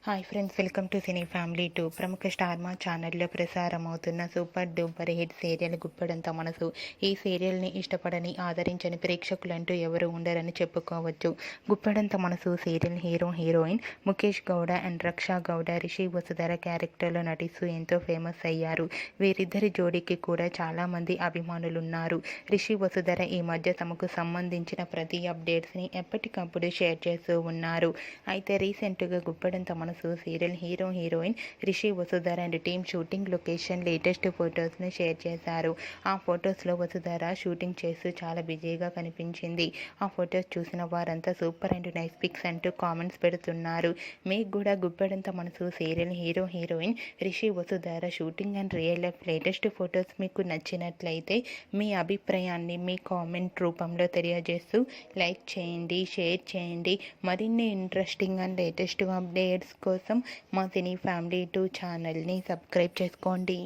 Hi friends, welcome to cine family 2. ప్రముఖ star Maa ఛానల్లో ప్రసారమవుతున్న super duper hit serial Guppedantha Manasu. ఈ సీరియల్ని ఇష్టపడని, ఆదరించని ప్రేక్షకులంటూ ఎవరు ఉండరని చెప్పుకోవచ్చు. Guppedantha Manasu serial heroine Mukesh Gowda and Raksha Gowda Rishi Vasudhara క్యారెక్టర్లో నటిస్తూ ఎంతో ఫేమస్ అయ్యారు. వీరిద్దరి జోడీకి కూడా చాలామంది అభిమానులున్నారు. రిషి వసుధర ఈ మధ్య తమకు సంబంధించిన ప్రతి అప్డేట్స్ని ఎప్పటికప్పుడు షేర్ చేస్తూ ఉన్నారు. అయితే రీసెంట్గా Guppedantha Manasu serial heroine Rishi Vasudhara and team shooting location latest ఫొటోస్ను షేర్ చేశారు. ఆ ఫొటోస్లో వసుధర షూటింగ్ చేస్తూ చాలా బిజీగా కనిపించింది. ఆ ఫొటోస్ చూసిన వారంతా సూపర్ అండ్ నైస్ పిక్స్ అంటూ కామెంట్స్ పెడుతున్నారు. మీకు కూడా Guppedantha Manasu serial heroine Rishi Vasudhara shooting and real life latest photos మీకు నచ్చినట్లయితే మీ అభిప్రాయాన్ని మీ కామెంట్ రూపంలో తెలియజేస్తూ లైక్ చేయండి, షేర్ చేయండి. మరిన్ని ఇంట్రెస్టింగ్ అండ్ లేటెస్ట్ అప్డేట్స్ కోసం మా సినీ ఫ్యామిలీ 2 ఛానల్ని సబ్స్క్రైబ్ చేసుకోండి.